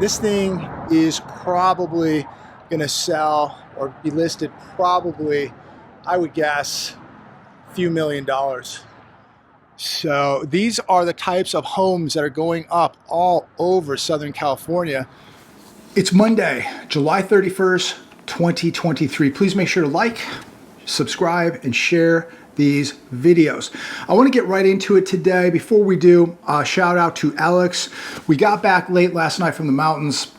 This thing is probably going to sell or be listed probably, I would guess, a few $1 million. So these are the types of homes that are going up all over Southern California. It's Monday, July 31st, 2023. Please make sure to like, subscribe, and share these videos. I want to get right into it today. Before we do, shout out to Alex. We got back late last night from the mountains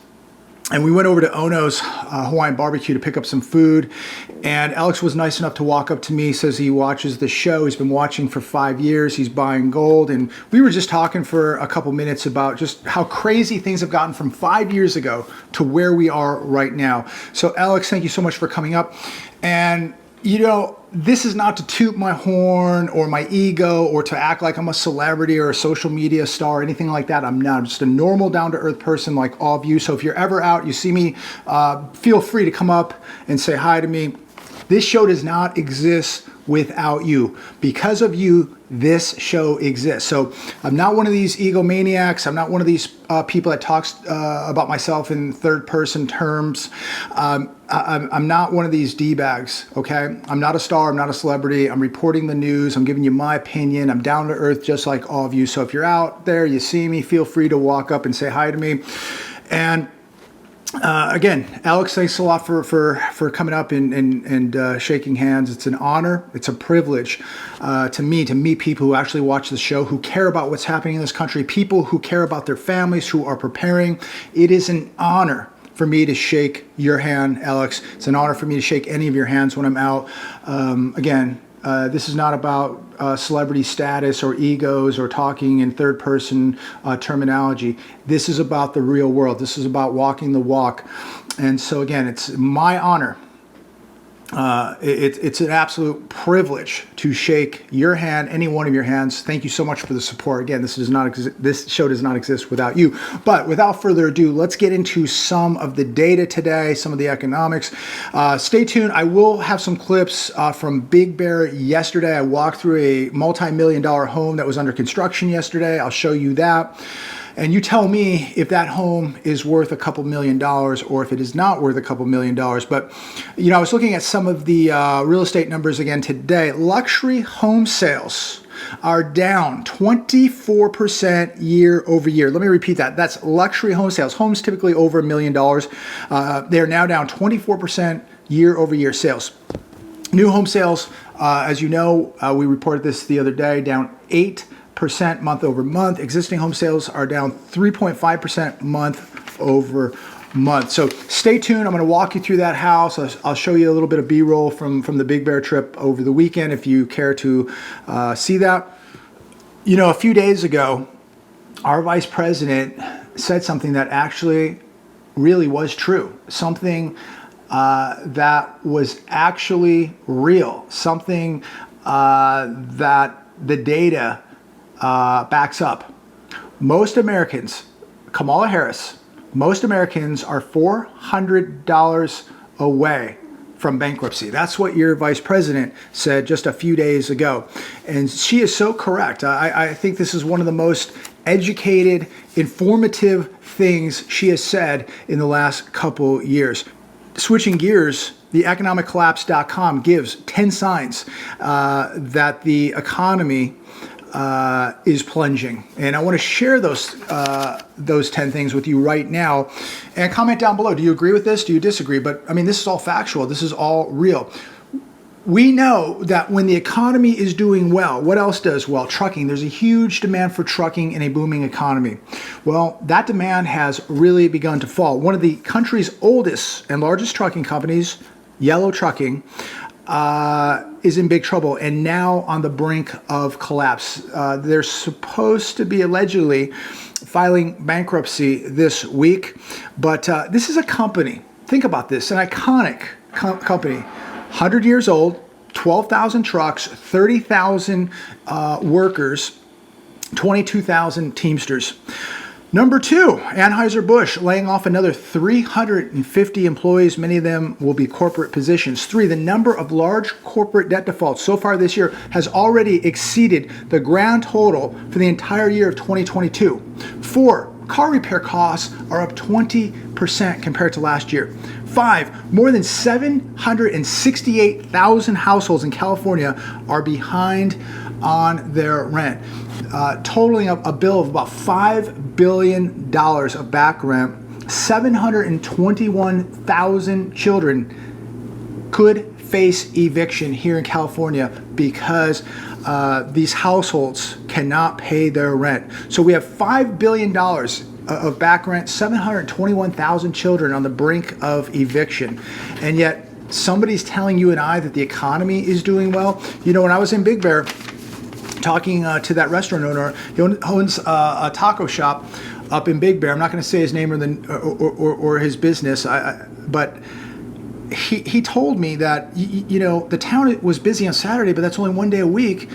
and we went over to Ono's Hawaiian barbecue to pick up some food. And Alex was nice enough to walk up to me, says he watches the show. He's been watching for 5 years. He's buying gold. And we were just talking for a couple minutes about just how crazy things have gotten from 5 years ago to where we are right now. So Alex, thank you so much for coming up. And you know, this is not to toot my horn or my ego or to act like I'm a celebrity or a social media star or anything like that. I'm not. I'm just a normal, down-to-earth person like all of you. So if you're ever out, you see me, feel free to come up and say hi to me. This show does not exist without you. Because of you, this show exists. So I'm not one of these egomaniacs. I'm not one of these people that talks about myself in third-person terms. I'm not one of these D-bags, okay? I'm not a star. I'm not a celebrity. I'm reporting the news. I'm giving you my opinion. I'm down to earth just like all of you. So if you're out there, you see me, feel free to walk up and say hi to me. And again, Alex, thanks a lot for coming up and shaking hands. It's an honor. It's a privilege to me to meet people who actually watch the show, who care about what's happening in this country, people who care about their families, who are preparing. It is an honor for me to shake your hand, Alex. It's an honor for me to shake any of your hands when I'm out. Again, this is not about celebrity status or egos or talking in third person terminology. This is about the real world. This is about walking the walk. And so again, it's my honor. It's an absolute privilege to shake your hand, any one of your hands. Thank you so much for the support. Again, this show does not exist without you. But without further ado, let's get into some of the data today, some of the economics. Stay tuned. I will have some clips from Big Bear yesterday. I walked through a multi-million-dollar home that was under construction yesterday. I'll show you that. And you tell me if that home is worth a couple $1 million or if it is not worth a couple $1 million. But, you know, I was looking at some of the real estate numbers again today. Luxury home sales are down 24% year over year. Let me repeat that. That's luxury home sales. Homes typically over $1 million. They're now down 24% year over year sales. New home sales, as you know, we reported this the other day, down 8% month over month. Existing home sales are down 3.5% month over month. So stay tuned. I'm going to walk you through that house. I'll show you a little bit of B-roll from the Big Bear trip over the weekend if you care to see that. You know, a few days ago, our vice president said something that actually really was true. Something that was actually real. Something that the data backs up. Most Americans, Kamala Harris, most Americans are $400 away from bankruptcy. That's what your vice president said just a few days ago. And she is so correct. I think this is one of the most educated, informative things she has said in the last couple years. Switching gears, the economiccollapse.com gives 10 signs that the economy is plunging. And I want to share those 10 things with you right now. And comment down below. Do you agree with this? Do you disagree? But I mean, this is all factual. This is all real. We know that when the economy is doing well, what else does well? Trucking. There's a huge demand for trucking in a booming economy. Well, that demand has really begun to fall. One of the country's oldest and largest trucking companies, Yellow Trucking, is in big trouble and now on the brink of collapse. They're supposed to be allegedly filing bankruptcy this week, but this is a company, think about this, an iconic company, 100 years old, 12,000 trucks, 30,000 workers, 22,000 Teamsters. Number two, Anheuser-Busch laying off another 350 employees. Many of them will be corporate positions. Three, the number of large corporate debt defaults so far this year has already exceeded the grand total for the entire year of 2022. Four, car repair costs are up 20% compared to last year. 5, more than 768,000 households in California are behind on their rent, totaling up a bill of about $5 billion of back rent. 721,000 children could face eviction here in California because these households cannot pay their rent. So we have $5 billion of back rent, 721,000 children on the brink of eviction. And yet somebody's telling you and I that the economy is doing well. You know, when I was in Big Bear talking to that restaurant owner, he owns a taco shop up in Big Bear. I'm not going to say his name or his business, but he told me that, you know, the town was busy on Saturday, but that's only one day a week.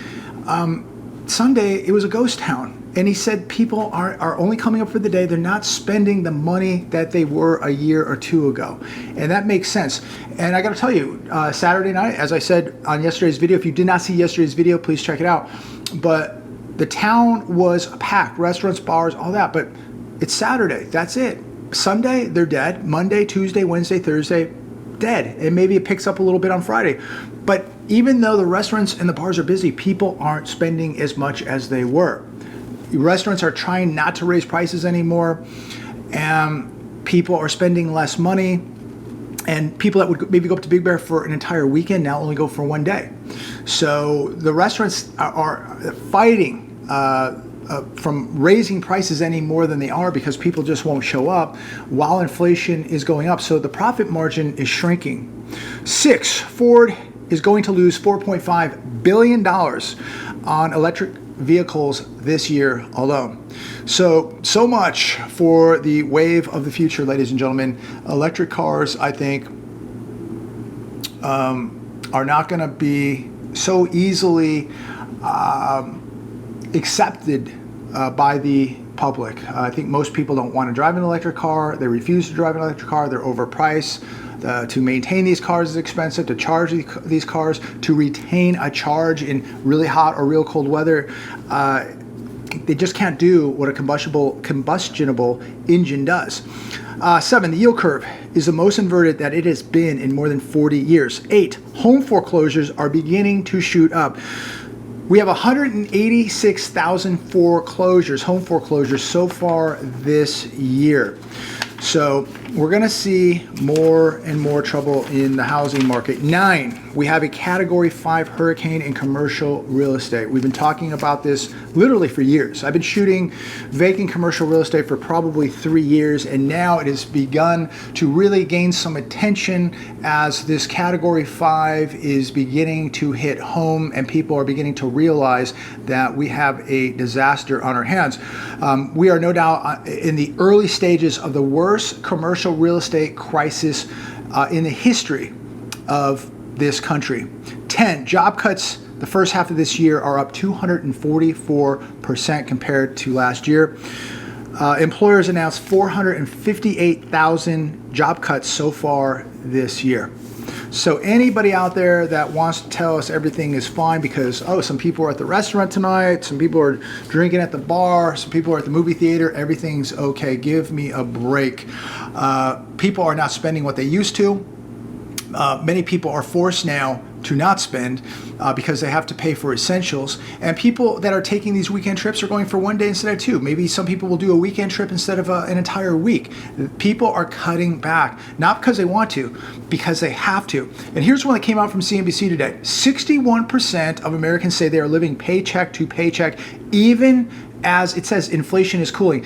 Sunday, it was a ghost town. And he said people are only coming up for the day. They're not spending the money that they were a year or two ago. And that makes sense. And I got to tell you, Saturday night, as I said on yesterday's video, if you did not see yesterday's video, please check it out. But the town was packed, restaurants, bars, all that. But it's Saturday. That's it. Sunday, they're dead. Monday, Tuesday, Wednesday, Thursday, dead. And maybe it picks up a little bit on Friday. But even though the restaurants and the bars are busy, people aren't spending as much as they were. Restaurants are trying not to raise prices anymore, and people are spending less money. And people that would maybe go up to Big Bear for an entire weekend now only go for one day. So the restaurants are fighting from raising prices any more than they are because people just won't show up while inflation is going up. So the profit margin is shrinking. 6, Ford is going to lose $4.5 billion on electric vehicles this year alone. So much for the wave of the future, ladies and gentlemen. Electric cars, I think, are not going to be so easily accepted by the public. I think most people don't want to drive an electric car. They refuse to drive an electric car. They're overpriced. To maintain these cars is expensive. To charge these cars, to retain a charge in really hot or real cold weather, they just can't do what a combustible engine does. 7, the yield curve is the most inverted that it has been in more than 40 years. 8, home foreclosures are beginning to shoot up. We have 186,000 foreclosures, home foreclosures so far this year. So we're going to see more and more trouble in the housing market. 9, we have a Category 5 hurricane in commercial real estate. We've been talking about this literally for years. I've been shooting vacant commercial real estate for probably 3 years, and now it has begun to really gain some attention as this Category 5 is beginning to hit home and people are beginning to realize that we have a disaster on our hands. We are no doubt in the early stages of the worst commercial real estate crisis in the history of this country. 10, job cuts the first half of this year are up 244% compared to last year. Employers announced 458,000 job cuts so far this year. So anybody out there that wants to tell us everything is fine because, oh, some people are at the restaurant tonight, some people are drinking at the bar, some people are at the movie theater, everything's okay, give me a break. People are not spending what they used to. Many people are forced now to not spend because they have to pay for essentials. And people that are taking these weekend trips are going for one day instead of two. Maybe some people will do a weekend trip instead of an entire week. People are cutting back, not because they want to, because they have to. And here's one that came out from CNBC today. 61% of Americans say they are living paycheck to paycheck, even as it says inflation is cooling.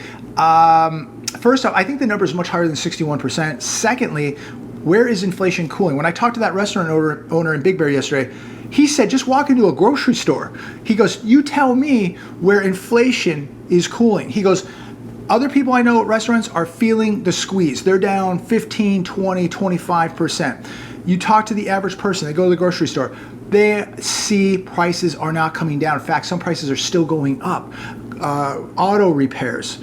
First off, I think the number is much higher than 61%. Secondly, where is inflation cooling? When I talked to that restaurant owner in Big Bear yesterday, he said, just walk into a grocery store. He goes, you tell me where inflation is cooling. He goes, other people I know at restaurants are feeling the squeeze. They're down 15, 20, 25%. You talk to the average person, they go to the grocery store, they see prices are not coming down. In fact, some prices are still going up. Auto repairs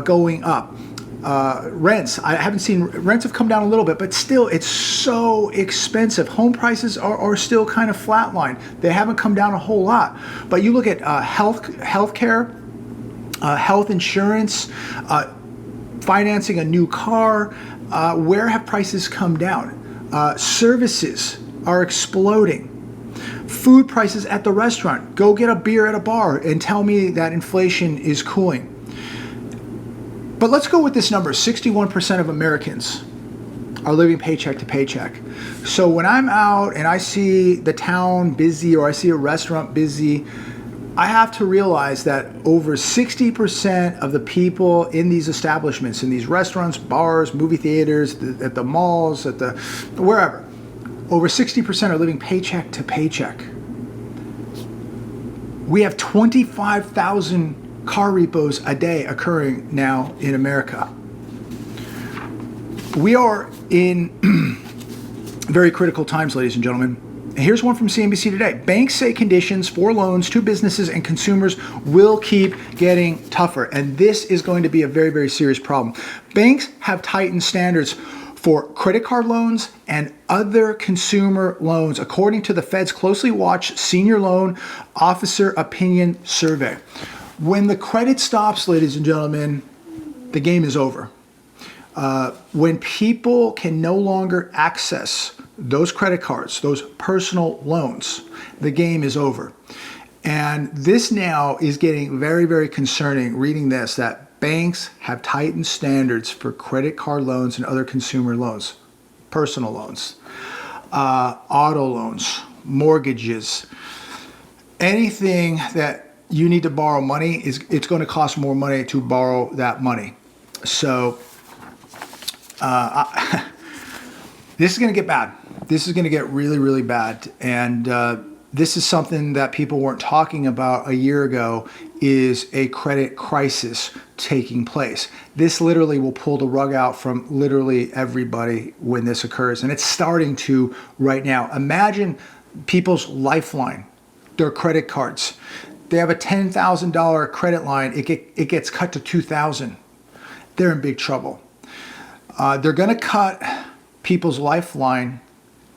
going up. Rents, I haven't seen, rents have come down a little bit, but still it's so expensive. Home prices are still kind of flatlined. They haven't come down a whole lot. But you look at healthcare, health insurance, financing a new car. Where have prices come down? Services are exploding. Food prices at the restaurant. Go get a beer at a bar and tell me that inflation is cooling. But let's go with this number. 61% of Americans are living paycheck to paycheck. So when I'm out and I see the town busy or I see a restaurant busy, I have to realize that over 60% of the people in these establishments, in these restaurants, bars, movie theaters, at the malls, at the wherever, over 60% are living paycheck to paycheck. We have 25,000 car repos a day occurring now in America. We are in very critical times, ladies and gentlemen. Here's one from CNBC today. Banks say conditions for loans to businesses and consumers will keep getting tougher. And this is going to be a very, very serious problem. Banks have tightened standards for credit card loans and other consumer loans, according to the Fed's closely watched Senior Loan Officer Opinion Survey. When the credit stops, ladies and gentlemen, the game is over. When people can no longer access those credit cards, those personal loans, the game is over. And this now is getting very, very concerning, reading this, that banks have tightened standards for credit card loans and other consumer loans, personal loans, auto loans, mortgages, anything that you need to borrow money, it's going to cost more money to borrow that money. So this is going to get bad. This is going to get really, really bad. And this is something that people weren't talking about a year ago, is a credit crisis taking place. This literally will pull the rug out from literally everybody when this occurs. And it's starting to right now. Imagine people's lifeline, their credit cards. They have a $10,000 credit line. It gets cut to $2,000. They're in big trouble. They're going to cut people's lifeline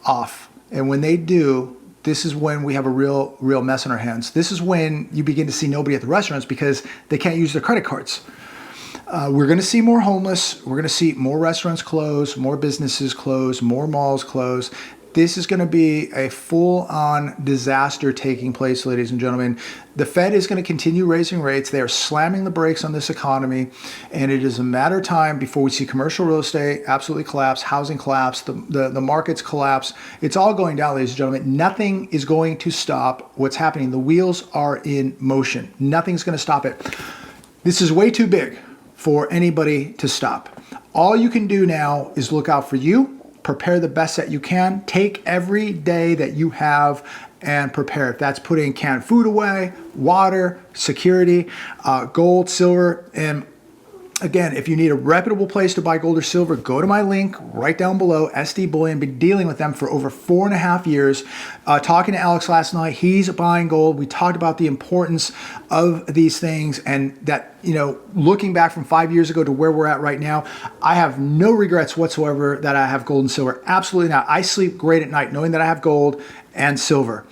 off. And when they do, this is when we have a real mess on our hands. This is when you begin to see nobody at the restaurants because they can't use their credit cards. We're going to see more homeless. We're going to see more restaurants close, more businesses close, more malls close. This is going to be a full-on disaster taking place, ladies and gentlemen. The Fed is going to continue raising rates. They are slamming the brakes on this economy, and it is a matter of time before we see commercial real estate absolutely collapse, housing collapse, the markets collapse. It's all going down, ladies and gentlemen. Nothing is going to stop what's happening. The wheels are in motion. Nothing's going to stop it. This is way too big for anybody to stop. All you can do now is look out for you. Prepare the best that you can. Take every day that you have and prepare. If that's putting canned food away, water, security, gold, silver, and again, if you need a reputable place to buy gold or silver, go to my link right down below, SD Bullion. Been dealing with them for over 4.5 years. Talking to Alex last night, he's buying gold. We talked about the importance of these things and that, you know, looking back from 5 years ago to where we're at right now, I have no regrets whatsoever that I have gold and silver. Absolutely not. I sleep great at night knowing that I have gold and silver.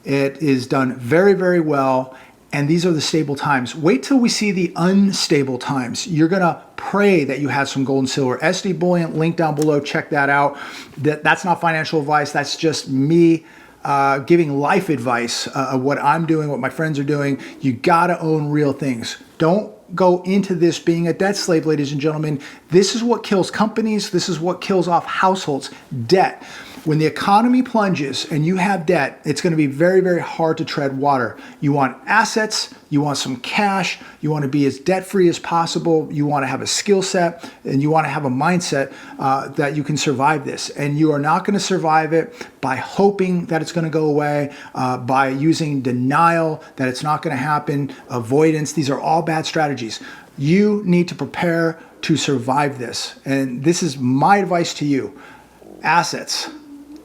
It is done very, very well. And these are the stable times. Wait till we see the unstable times. You're going to pray that you have some gold and silver. SD Bullion, link down below. Check that out. That's not financial advice. That's just me giving life advice of what I'm doing, what my friends are doing. You got to own real things. Don't go into this being a debt slave, ladies and gentlemen. This is what kills companies. This is what kills off households. Debt. When the economy plunges and you have debt, it's going to be very, very hard to tread water. You want assets, you want some cash, you want to be as debt-free as possible, you want to have a skill set, and you want to have a mindset that you can survive this. And you are not going to survive it by hoping that it's going to go away, by using denial that it's not going to happen, avoidance. These are all bad strategies. You need to prepare to survive this. And this is my advice to you. Assets,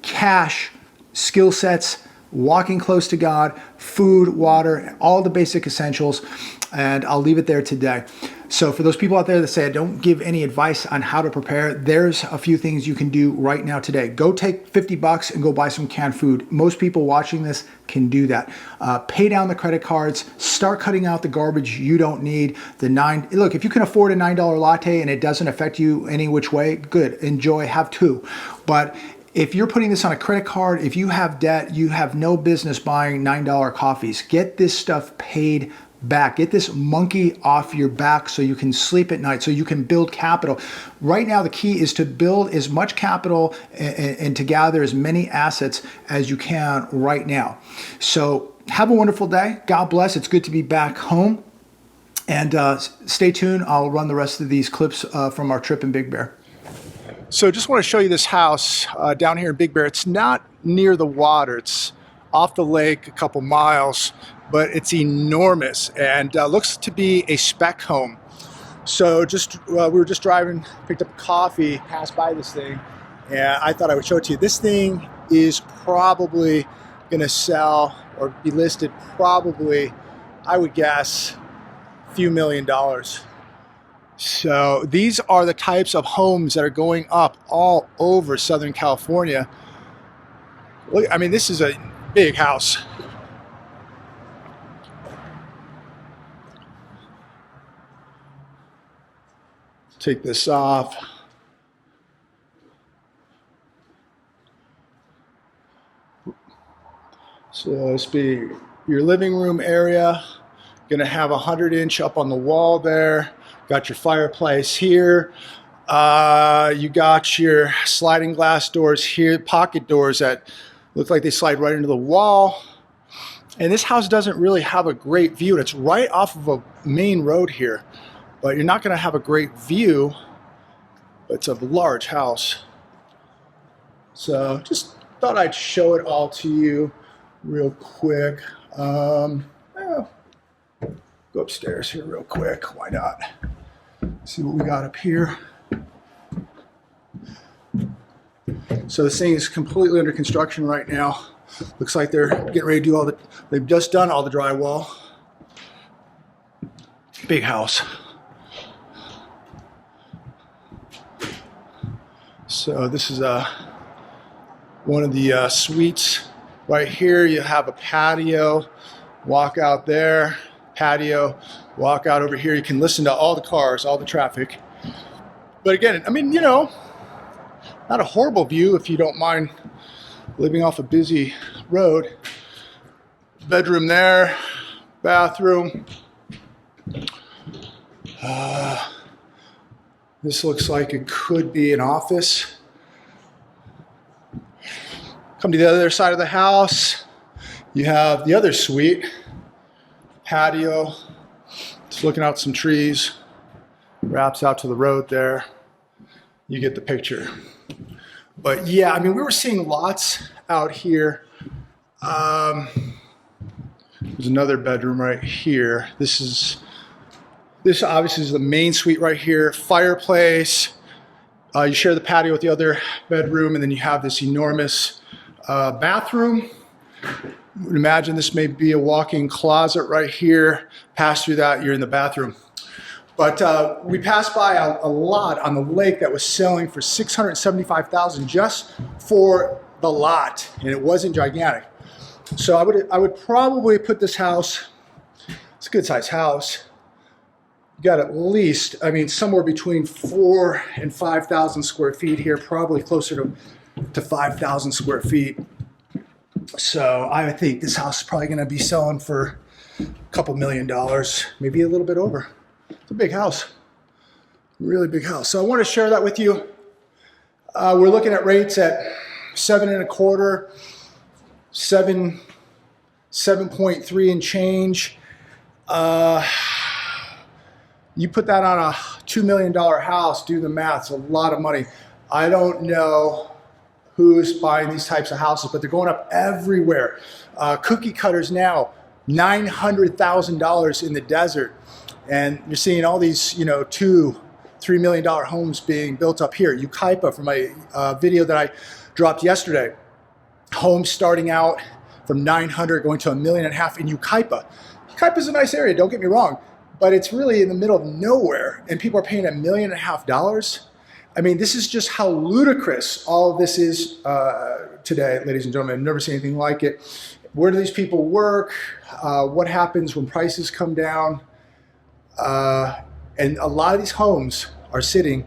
cash, skill sets, walking close to God, food, water, all the basic essentials. And I'll leave it there today. So for those people out there that say I don't give any advice on how to prepare, there's a few things you can do right now today. Go take 50 bucks and go buy some canned food. Most people watching this can do that. Pay down the credit cards, start cutting out the garbage you don't need. Look, if you can afford a $9 latte and it doesn't affect you any which way, good, enjoy, have two. But if you're putting this on a credit card, if you have debt, you have no business buying $9 coffees. Get this stuff paid back. Get this monkey off your back so you can sleep at night, so you can build capital. Right now, the key is to build as much capital and to gather as many assets as you can right now. So have a wonderful day. God bless. It's good to be back home. And stay tuned. I'll run the rest of these clips from our trip in Big Bear. So just want to show you this house down here in Big Bear. It's not near the water. It's off the lake a couple miles, but it's enormous and looks to be a spec home. So we were just driving, picked up coffee, passed by this thing, and I thought I would show it to you. This thing is probably going to sell or be listed probably, I would guess, a few $1 million. So these are the types of homes that are going up all over Southern California. Look, I mean, this is a big house. Take this off. So this be your living room area. Gonna have a 100-inch up on the wall there. Got your fireplace here. You got your sliding glass doors here, pocket doors that look like they slide right into the wall. And this house doesn't really have a great view. It's right off of a main road here, but you're not gonna have a great view. It's a large house. So just thought I'd show it all to you real quick. Go upstairs here real quick. Why not? See what we got up here. So this thing is completely under construction right now. Looks like they're getting ready to do they've just done all the drywall. Big house. So this is one of the suites right here. You have a patio, walk out there, patio, walk out over here. You can listen to all the cars, all the traffic. But again, I mean, you know, not a horrible view if you don't mind living off a busy road. Bedroom there, bathroom. This looks like it could be an office. Come to the other side of the house. You have the other suite, patio. Just looking out some trees. Wraps out to the road there. You get the picture. But yeah, I mean, we were seeing lots out here. There's another bedroom right here. This obviously is the main suite right here. Fireplace. You share the patio with the other bedroom, and then you have this enormous bathroom. Imagine this may be a walk-in closet right here. Pass through that, you're in the bathroom. But we passed by a lot on the lake that was selling for $675,000 just for the lot, and it wasn't gigantic. So I would probably put this house. It's a good sized house. You got at least, I mean, somewhere between 4,000 and 5,000 square feet here, probably closer to 5,000 square feet. So I think this house is probably going to be selling for a couple $1 million, maybe a little bit over. It's a big house, really big house. So I want to share that with you. We're looking at rates at 7.25, 7.3 and change. You put that on a $2 million house, do the math, it's a lot of money. I don't know who's buying these types of houses, but they're going up everywhere. Cookie cutters now, $900,000 in the desert. And you're seeing all these, you know, $2-3 million homes being built up here. HYPERINFLATION, from my video that I dropped yesterday. Homes starting out from 900 going to $1.5 million in HYPERINFLATION. HYPERINFLATION is a nice area, don't get me wrong. but it's really in the middle of nowhere, and people are paying $1.5 million. I mean, this is just how ludicrous all of this is today, ladies and gentlemen. I've never seen anything like it. Where do these people work? What happens when prices come down? And a lot of these homes are sitting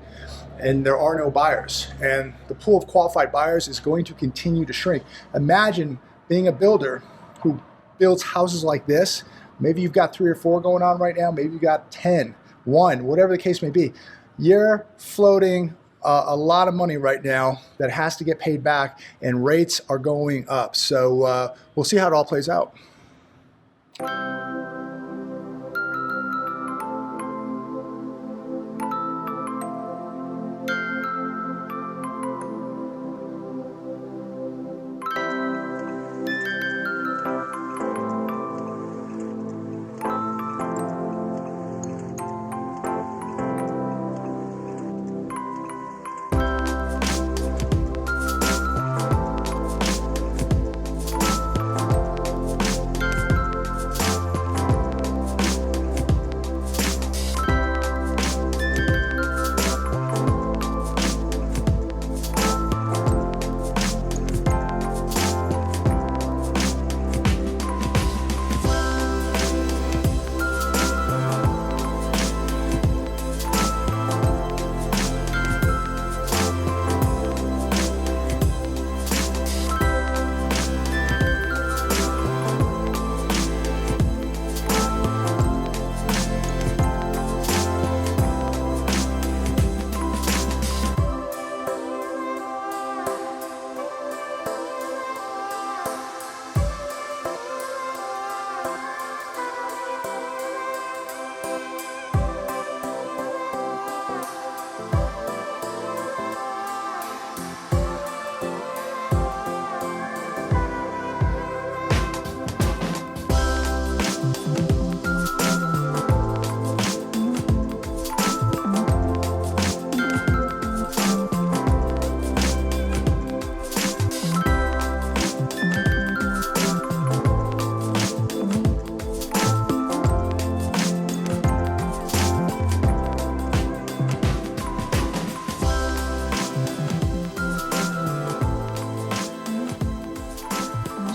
and there are no buyers. And the pool of qualified buyers is going to continue to shrink. Imagine being a builder who builds houses like this. Maybe you've got 3 or 4 going on right now. Maybe you've got 10, 1, whatever the case may be. You're floating a lot of money right now that has to get paid back, and rates are going up. So we'll see how it all plays out.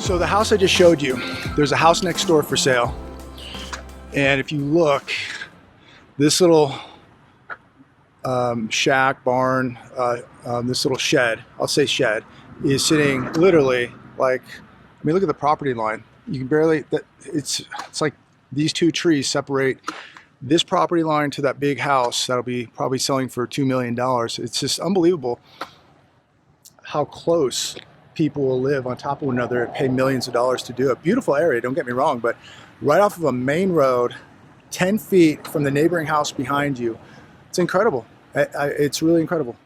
So the house I just showed you, there's a house next door for sale. And if you look, this little shack, barn, this little shed, I'll say shed, is sitting literally like, I mean, look at the property line. You can barely, it's like these 2 trees separate this property line to that big house that'll be probably selling for $2 million. It's just unbelievable how close people will live on top of one another and pay millions of dollars to do it. Beautiful area, don't get me wrong, but right off of a main road, 10 feet from the neighboring house behind you. It's incredible. It's really incredible.